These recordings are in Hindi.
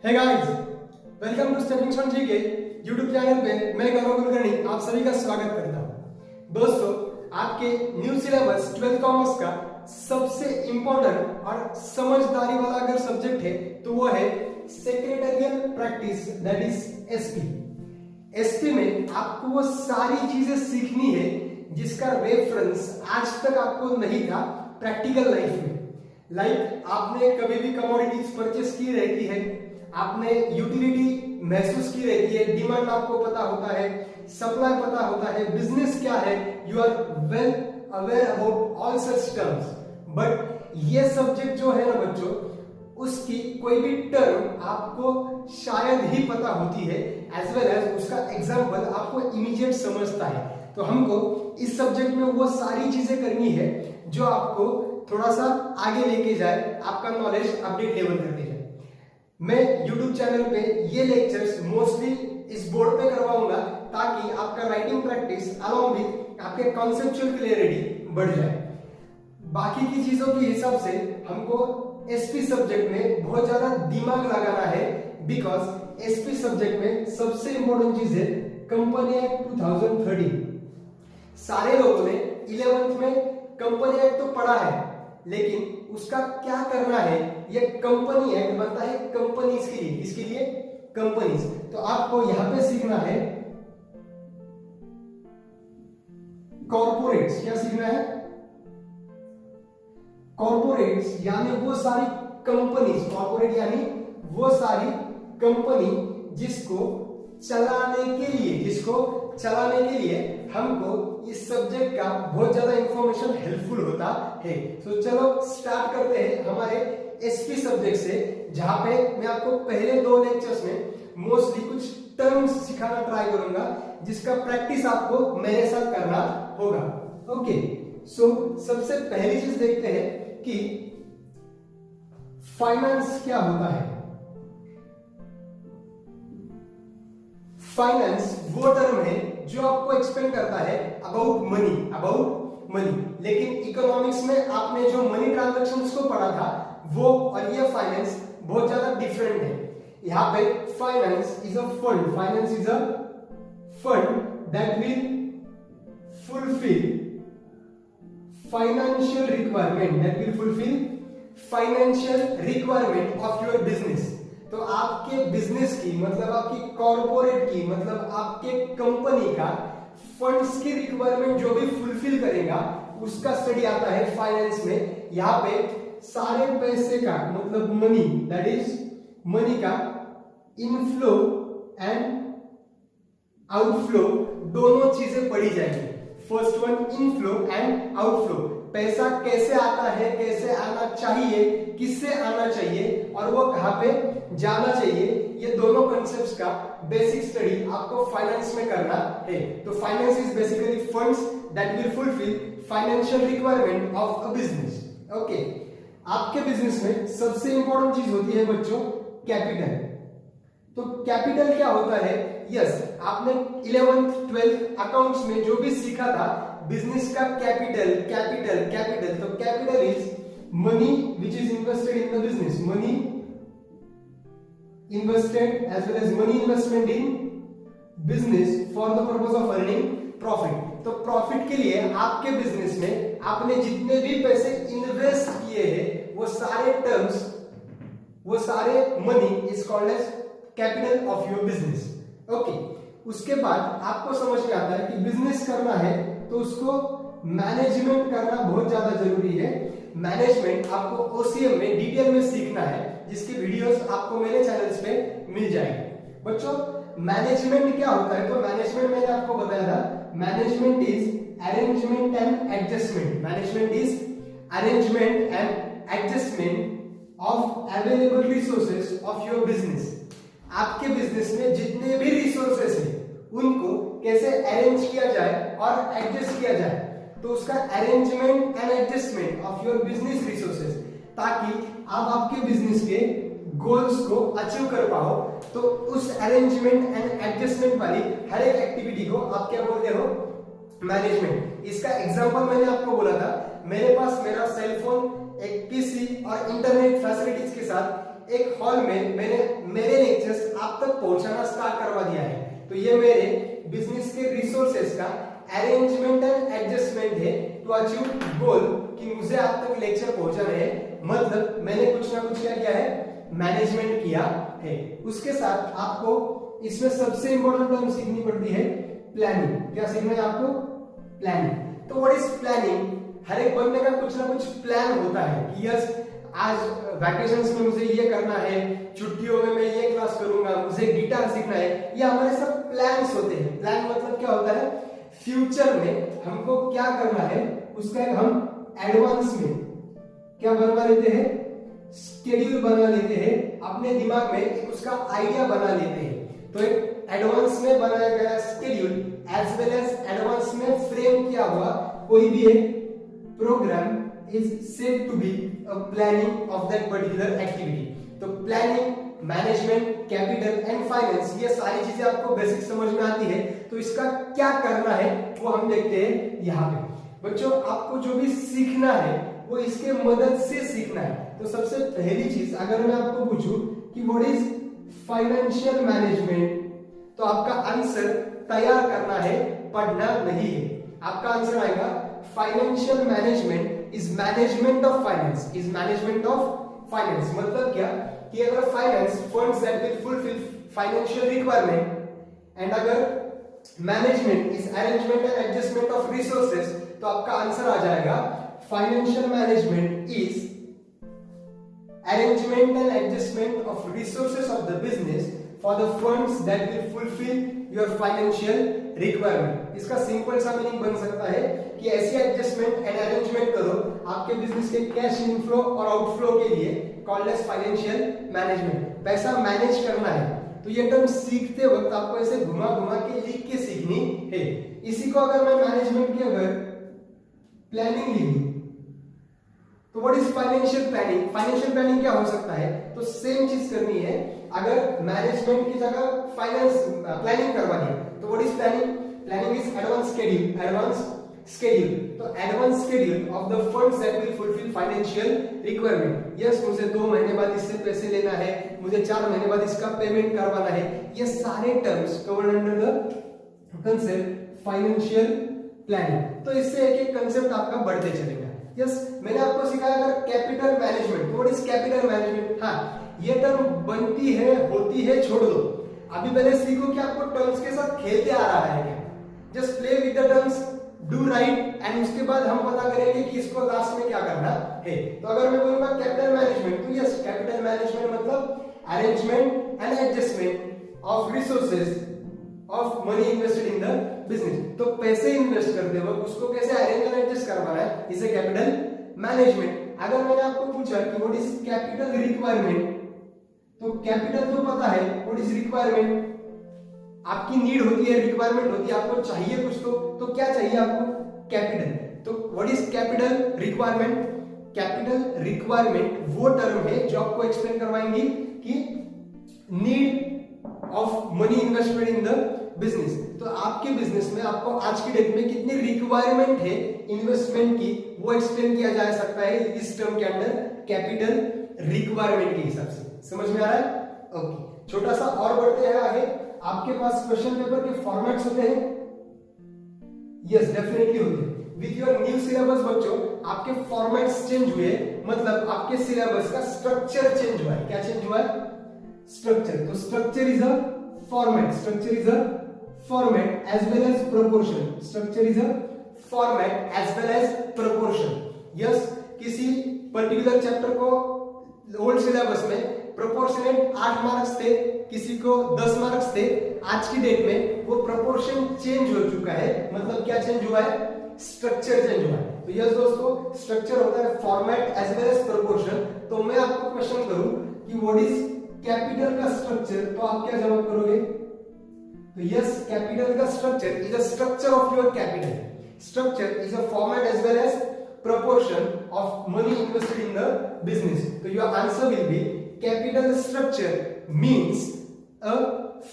Hey guys, welcome to stepping stone GK YouTube channel पे मैं गौरव कुलकर्णी आप सभी का स्वागत करता हूं। दोस्तों, आपके न्यू सिलेबस 12th कॉमर्स का सबसे इंपॉर्टेंट और समझदारी वाला अगर सब्जेक्ट है तो वो है secretarial practice, that is SP. SP में आपको वो सारी चीजें सीखनी है जिसका रेफरेंस आज तक आपको नहीं था प्रैक्टिकल लाइफ में। लाइक आपने कभी भी कमोडिटीज परचेस की रहती है, आपने यूटिलिटी महसूस की रहती है, डिमांड आपको पता होता है, सप्लाई पता होता है, बिजनेस क्या है, you are well aware about all such terms. But ये सब्जेक्ट जो है ना बच्चों, उसकी कोई भी टर्म आपको शायद ही पता होती है, एज वेल एज उसका एग्जाम्पल आपको इमीडिएट समझता है। तो हमको इस सब्जेक्ट में वो सारी चीजें करनी है जो आपको थोड़ा सा आगे लेके जाए, आपका नॉलेज अपडेट लेवल करते जाए। मैं YouTube चैनल पे ये लेक्चर्स मोस्टली इस बोर्ड पे करवाऊंगा ताकि आपका राइटिंग प्रैक्टिस अलॉन्ग विद आपके कॉन्सेप्चुअल क्लियरिटी बढ़ जाए। बाकी की चीजों के हिसाब से हमको एसपी सब्जेक्ट में बहुत ज्यादा दिमाग लगाना है, बिकॉज एसपी सब्जेक्ट में सबसे इंपॉर्टेंट चीज है कंपनी एक्ट 2013। सारे लोगों ने 11th में कंपनी एक्ट तो पढ़ा है, लेकिन उसका क्या करना है, ये कंपनी एक्ट बनता है कंपनीज के लिए। इसके लिए कंपनीज, तो आपको यहां पे सीखना है कॉर्पोरेट्स। क्या सीखना है? कॉर्पोरेट्स यानी वो सारी कंपनीज, कॉर्पोरेट यानी वो सारी कंपनी जिसको चलाने के लिए हमको इस सब्जेक्ट का बहुत ज्यादा इंफॉर्मेशन हेल्पफुल होता है। तो चलो स्टार्ट करते हैं हमारे एसपी सब्जेक्ट से, जहां पे मैं आपको पहले 2 लेक्चर्स में मोस्टली कुछ टर्म्स सिखाना ट्राई करूंगा जिसका प्रैक्टिस आपको मेरे साथ करना होगा। ओके, सो सबसे पहली चीज देखते हैं कि फाइनेंस क्या होता है। फाइनेंस वो टर्म है जो आपको एक्सप्लेन करता है अबाउट मनी। लेकिन इकोनॉमिक्स में आपने जो मनी ट्रांजैक्शंस को पढ़ा था वो और ये फाइनेंस बहुत ज्यादा डिफरेंट है। यहां पे finance is a fund that will fulfil financial requirement of your business. तो आपके बिजनेस की मतलब आपकी कॉर्पोरेट की मतलब आपके कंपनी का फंड्स की रिक्वायरमेंट जो भी फुलफिल करेगा उसका स्टडी आता है फाइनेंस में। यहाँ पे सारे पैसे का मतलब मनी, दैट इज मनी का इनफ्लो एंड आउटफ्लो दोनों चीजें पढ़ी जाएगी। First one inflow and outflow, पैसा कैसे आता है, कैसे आना चाहिए, किससे आना चाहिए और वो कहां पे जाना चाहिए, ये दोनों कॉन्सेप्ट्स का बेसिक स्टडी आपको फाइनेंस में करना है। तो finance is basically funds that will fulfil financial requirement of a business. Okay, आपके बिजनेस में सबसे इंपॉर्टेंट चीज होती है बच्चों कैपिटल। तो कैपिटल क्या होता है? यस, आपने 11th 12th अकाउंट्स में जो भी सीखा था बिजनेस का कैपिटल। तो capital is money which is invested in the business, money invested as well as money investment in business for the purpose of earning profit. तो प्रॉफिट के लिए आपके बिजनेस में आपने जितने भी पैसे इन्वेस्ट किए हैं वो सारे टर्म्स, वो सारे money is called as capital of your business. Okay, उसके बाद आपको समझ में आता है कि बिजनेस करना है तो उसको मैनेजमेंट करना बहुत ज्यादा जरूरी है। मैनेजमेंट आपको ओसीएम में डिटेल में सीखना है, जिसके वीडियोस आपको मेरे चैनल्स पे मिल जाएंगे। बच्चों, मैनेजमेंट क्या होता है? तो मैनेजमेंट मैंने आपको बताया था, management is arrangement and adjustment. Management is arrangement and adjustment of available resources of your business. आपके बिजनेस में जितने भी रिसोर्सेस हैं उनको कैसे अरेंज किया जाए और एडजस्ट किया जाए, तो उसका arrangement and adjustment of your business resources, ताकि आप आपके बिजनेस के गोल्स को अचीव कर पाओ। तो उस अरेंजमेंट एंड एडजस्टमेंट वाली हर एक एक्टिविटी को आप क्या बोलते हो? मैनेजमेंट। इसका एग्जांपल मैंने आपको बोला था, मेरे पास मेरा सेल फोन, एक पीसी और इंटरनेट फैसिलिटीज के साथ एक हॉल में मैंने मेरे लेक्चर्स आप तक पहुंचाना स्टार्ट करवा दिया है। तो ये मेरे बिजनेस के रिसोर्सेज का अरेंजमेंट एंड एडजस्टमेंट है टू अचीव गोल कि मुझे आप तक लेक्चर पहुंचाने हैं। मतलब मैंने कुछ ना कुछ क्या किया है, मैनेजमेंट किया है। उसके साथ आपको इसमें सबसे इंपॉर्टेंट टर्म सीखनी पड़ती है प्लानिंग। क्या सीखना है आपको? प्लानिंग। तो व्हाट इज प्लानिंग? हर एक बंदे का कुछ ना कुछ प्लान होता है कि यस आज वैकेशंस में मुझे ये करना है, छुट्टियों में मैं ये क्लास करूंगा, मुझे गिटार सीखना है। ये हमारे सब प्लान्स होते हैं। प्लान मतलब क्या होता है, फ्यूचर में हमको क्या करना है उसका एक हम एडवांस में क्या बनवा लेते हैं, शेड्यूल बना लेते हैं, अपने दिमाग में एक उसका आइडिया बना लेते हैं। तो एक एडवांस में बनाया गया schedule as well as advance में फ्रेम किया हुआ कोई भी एक program is said to be a planning of that particular activity। तो planning, management, capital and finance, ये सारी चीजें आपको बेसिक समझ में आती है। तो इसका क्या करना है वो हम देखते हैं यहाँ पे। बच्चों आपको जो भी सीखना है वो इसके मदद से सीखना है। तो सबसे पहली चीज अगर मैं आपको पूछूं कि व्हाट इज फाइनेंशियल मैनेजमेंट, तो आपका आंसर तैयार करना है, पढ़ना नहीं है। आपका आंसर आएगा financial management is management of finance, is management of finance. मतलब क्या कि अगर finance funds that will fulfil financial requirement and अगर management is arrangement and adjustment of resources, तो आपका आंसर आ जाएगा financial management is arrangement and adjustment of resources of the business for the funds that will fulfill your financial requirement। इसका सिंपल सा मीनिंग बन सकता है कि ऐसी एडजस्टमेंट एंड अरेंजमेंट करो आपके बिजनेस के कैश इनफ्लो और आउटफ्लो के लिए, कॉल्ड एज फाइनेंशियल मैनेजमेंट। पैसा मैनेज करना है। तो ये टर्म सीखते वक्त आपको ऐसे घुमा घुमा के लिख के सीखनी है। इसी को अगर मैं मैनेजमेंट की अगर प्लानिंग लिख दूं तो what is financial planning? Financial planning क्या हो सकता है? तो सेम चीज करनी है। अगर मैनेजमेंट की जगह फाइनेंस प्लानिंग करवानी है तो what is planning? Planning is advance schedule, advance schedule. तो advance schedule of the funds that will fulfil financial requirement. Yes मुझे 2 महीने बाद इससे पैसे लेना है, मुझे 4 महीने बाद इसका पेमेंट करवाना है। ये सारे terms covered under the concept financial planning. तो इससे एक एक कंसेप्ट आपका बढ़ते चलेगा। यस मैंने आपको सिखाया अगर कैपिटल मैनेजमेंट, तो व्हाट इज कैपिटल मैनेजमेंट? हाँ ये टर्म बनती है, होती है, छोड़ दो। अभी पहले सीखो कि आपको टर्म्स के साथ खेलते आ रहा है क्या। Just play with the terms, do right, and उसके बाद हम पता करेंगे कि इसको लास्ट में क्या करना है। तो अगर मैं बोलूंगा कैपिटल मैनेजमेंट, तो यस कैपिटल मैनेजमेंट मतलब arrangement and adjustment of resources of money invested in the business. तो पैसे इन्वेस्ट करते वक्त उसको कैसे अरेंज एंड एडजस्ट करवाना है, इसे कैपिटल मैनेजमेंट। अगर मैंने आपको पूछा कि व्हाट इज कैपिटल रिक्वायरमेंट, तो कैपिटल तो पता है, व्हाट इज रिक्वायरमेंट? आपकी नीड होती है, रिक्वायरमेंट होती है, आपको चाहिए कुछ तो क्या चाहिए आपको? कैपिटल। तो what is capital requirement? Capital requirement वो टर्म है जो आपको एक्सप्लेन करवाएंगी कि need of money investment in the business. तो आपके बिजनेस में आपको आज की डेट में कितनी रिक्वायरमेंट है इन्वेस्टमेंट की, वो एक्सप्लेन किया जा सकता है इस टर्म के अंदर कैपिटल रिक्वायरमेंट के हिसाब से। समझ में आ रहा है? ओके छोटा सा और बढ़ते हैं आगे। आपके पास क्वेश्चन पेपर के फॉर्मेट्स होते हैं? यस डेफिनेटली होते हैं। विद योर न्यू सिलेबस बच्चों आपके फॉर्मेट्स चेंज हुए, मतलब आपके सिलेबस का स्ट्रक्चर चेंज हुआ है। क्या चेंज हुआ है? स्ट्रक्चर। तो structure is a format, structure is a format as well as proportion, structure is a format as well as proportion। Yes किसी पर्टिकुलर चैप्टर को ओल्ड सिलेबस में प्रोपोर्शनेट 8 मार्क्स थे, किसी को 10 मार्क्स थे। आज की डेट में वो प्रोपोर्शन चेंज हो चुका है। मतलब क्या चेंज हुआ है? स्ट्रक्चर चेंज हुआ है। तो यस दोस्तों स्ट्रक्चर होता है format as well as proportion. तो मैं आपको क्वेश्चन करूं कि व्हाट इज कैपिटल का स्ट्रक्चर, तो आप क्या जवाब करोगे? तो यस कैपिटल का structure is a structure of your capital. Structure is a format as well as proportion of money invested in the business। तो your answer will be capital structure means a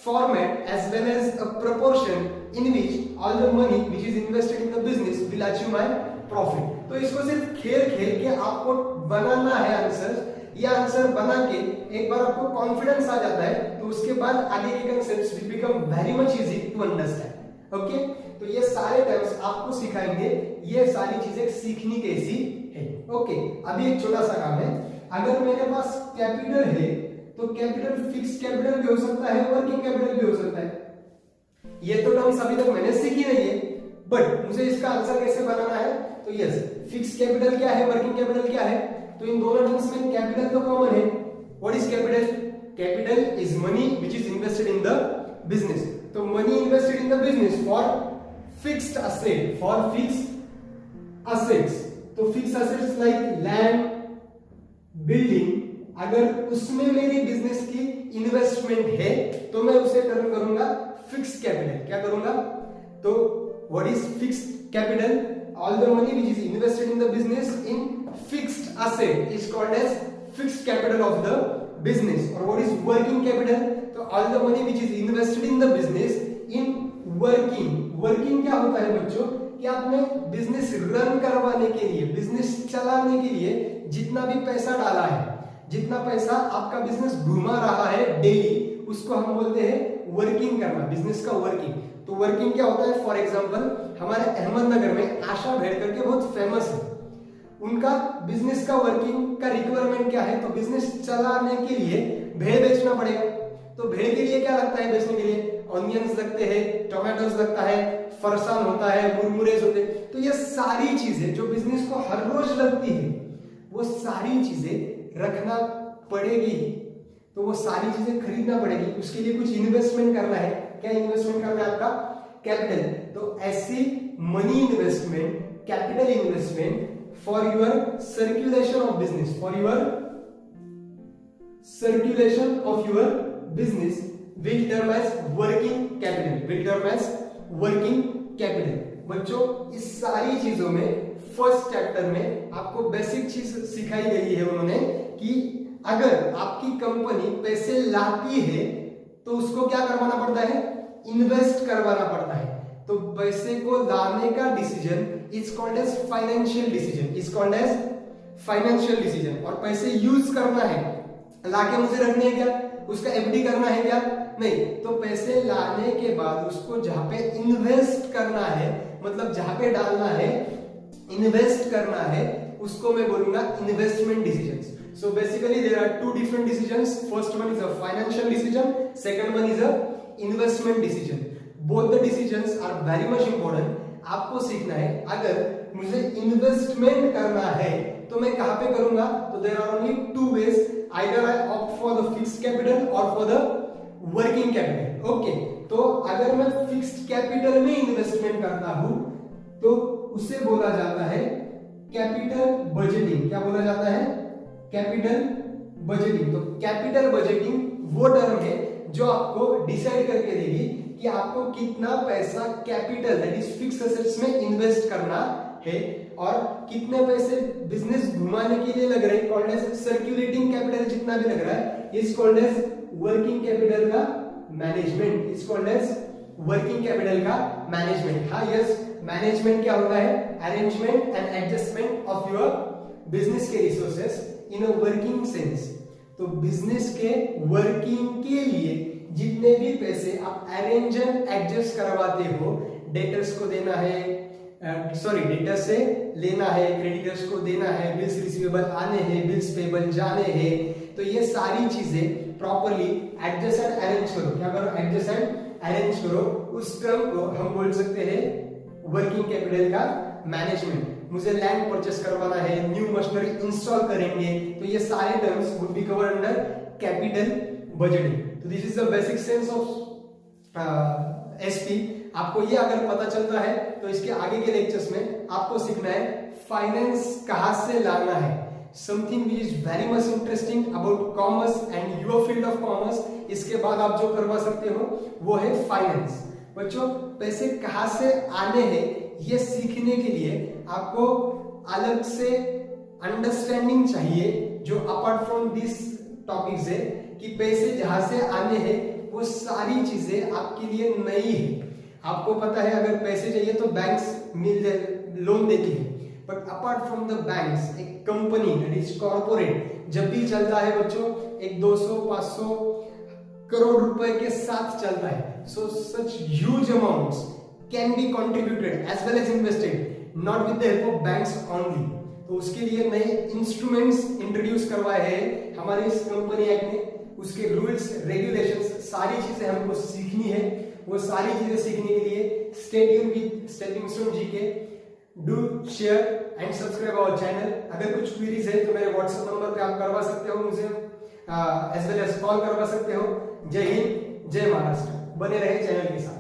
format as well as a proportion in which all the money which is invested in the business will achieve my profit। तो इसको सिर्फ खेल खेल के आपको बनाना है आंसर। ये आंसर बना के एक बार आपको कॉन्फिडेंस आ जाता है तो उसके बाद आगे के concepts will become very much easy to understand. Okay, तो ये सारे टर्म्स आपको सिखाएंगे, ये सारी चीजें सीखनी कैसी है। ओके, अभी एक छोटा सा काम है, अगर मेरे पास कैपिटल है तो कैपिटल फिक्स कैपिटल भी हो सकता है, वर्किंग कैपिटल भी हो सकता है। ये तो टर्म्स अभी तक मैंने सीखी नहीं है, बट मुझे इसका आंसर कैसे बनाना है, तो यस, फिक्स कैपिटल क्या है, वर्किंग कैपिटल क्या है, तो इन दोनों टर्म्स में कैपिटल तो कॉमन है। What is capital? Capital is money which is invested in the business. तो money invested in the business for fixed asset, for fixed assets. तो fixed assets like land, building, अगर उसमें मेरी बिजनेस की इन्वेस्टमेंट है तो मैं उसे टर्न करूंगा फिक्स्ड कैपिटल। क्या करूंगा? तो what is fixed capital? All the money which is invested in the business in fixed asset is called as fixed capital of the business. और व्हाट इज वर्किंग कैपिटल? तो all the money which is invested in the business in working. Working क्या होता है बच्चों कि आपने बिजनेस रन करवाने के लिए, बिजनेस चलाने के लिए जितना भी पैसा डाला है, जितना पैसा आपका बिजनेस घुमा रहा है डेली, उसको हम बोलते हैं वर्किंग करना, बिजनेस का वर्किंग। तो वर्किंग क्या होता है? फॉर एग्जांपल हमारे अहमदनगर में आशा भेड़ करके बहुत फेमस है, उनका बिजनेस का वर्किंग का रिक्वायरमेंट क्या है? तो बिजनेस चलाने के लिए भेड़ बेचना पड़ेगा। तो भेड़ के लिए क्या लगता है बेचने के लिए? ऑनियंस लगते हैं, टोमेटोज लगता है, फरसान होता है, मुरमुरेज होते हैं। तो ये सारी चीजें जो बिजनेस को हर रोज लगती है, वो सारी चीजें रखना पड़ेगी। तो वो सारी चीजें खरीदना पड़ेगी, उसके लिए कुछ इन्वेस्टमेंट करना है। क्या इन्वेस्टमेंट करना है? आपका कैपिटल। तो ऐसी money investment, capital investment for your circulation of business, for your circulation of your business will term as working capital, will term as working capital. बच्चों, इस सारी चीजों में फर्स्ट चैप्टर में आपको बेसिक चीज सिखाई गई है उन्होंने कि अगर आपकी कंपनी पैसे लाती है तो उसको क्या करवाना पड़ता है? इन्वेस्ट करवाना पड़ता है। तो पैसे को लाने का decision is called as financial decision, is called as financial decision. और पैसे यूज करना है, लाके मुझे रखने हैं क्या? उसका एफडी करना है क्या? नहीं। तो पैसे लाने के बाद उसको जहां पे इन्वेस्ट करना है, मतलब जहां पे डालना है, इन्वेस्ट करना है, उसको मैं बोलूंगा investment decisions. So basically there are two different decisions. First one is a financial decision, second one is a investment decision. Both the decisions are very much important. आपको सीखना है, अगर मुझे इन्वेस्टमेंट करना है तो मैं कहां पे करूंगा? तो there are only two ways. Either I opt for the fixed capital or for the working capital. Okay, तो अगर मैं फिक्स्ड कैपिटल में इन्वेस्टमेंट करता हूं तो उसे बोला जाता है कैपिटल बजटिंग। क्या बोला जाता है? Capital budgeting. तो कैपिटल बजटिंग वो टर्म है जो आपको डिसाइड करके देगी कि आपको कितना पैसा capital that is fixed assets में इन्वेस्ट करना है और कितने पैसे बिजनेस घुमाने के लिए लग रहे हैं, कॉल्ड एज सर्कुलेटिंग कैपिटल। जितना भी लग रहा है is called as working capital का management, is called as working capital का मैनेजमेंट। हाँ, यस, मैनेजमेंट क्या होता है? Arrangement and adjustment of your business के resources in a working sense. तो बिजनेस के वर्किंग के लिए जितने भी पैसे आप अरेंज एंड एडजस्ट करवाते हो, डेटर्स को देना है, डेटर्स से लेना है, क्रेडिटर्स को देना है, बिल्स रिसीवेबल आने हैं, बिल्स पेबल जाने हैं, तो ये सारी चीजें प्रॉपर्ली एडजस्ट एंड अरेंज करो। क्या करो? एडजस्ट एंड अरेंज करो। उस टर्म को हम बोल सकते हैं वर्किंग कैपिटल का मैनेजमेंट। मुझे लैंड परचेस करवाना है, न्यू मशीनरी इंस्टॉल करेंगे, तो ये सारे terms would be covered under capital budgeting. तो this is the basic sense of SP. आपको ये अगर पता चलता है तो इसके आगे के लेक्चर्स में आपको सीखना है फाइनेंस कहां से लाना है, something which is very much interesting about commerce and your field of commerce. इसके बाद आप जो करवा सकते हो वो है फाइनेंस। बच्चों, पैसे कहां से आने हैं ये सीखने के लिए आपको अलग से अंडरस्टैंडिंग चाहिए जो अपार्ट फ्रॉम दिस टॉपिक्स है, कि पैसे जहां से आने हैं वो सारी चीजें आपके लिए नई है। आपको पता है अगर पैसे चाहिए तो बैंक्स लोन देती है, but apart from the banks एक कंपनी दैट इज कॉर्पोरेट जब भी चलता है बच्चों एक 200-500 करोड़ रुपए के साथ चलता है। So such huge amounts can be contributed as well as invested not with the help of banks only. तो उसके लिए नए इंस्ट्रूमेंट्स इंट्रोड्यूस करवाए हैं हमारे इस कंपनी एक्ट ने। उसके रूल्स रेगुलेशंस सारी चीजें हमको सीखनी है। वो सारी चीजें सीखने के लिए stay tune with stepping stone GK. Do share and subscribe our channel. अगर कुछ क्वेरीज है तो मेरे व्हाट्सएप नंबर पे आप करवा सकते हो मुझे, एज वेल एज कॉल करवा सकते हो। जय हिंद, जय महाराष्ट्र। बने रहे चैनल के साथ।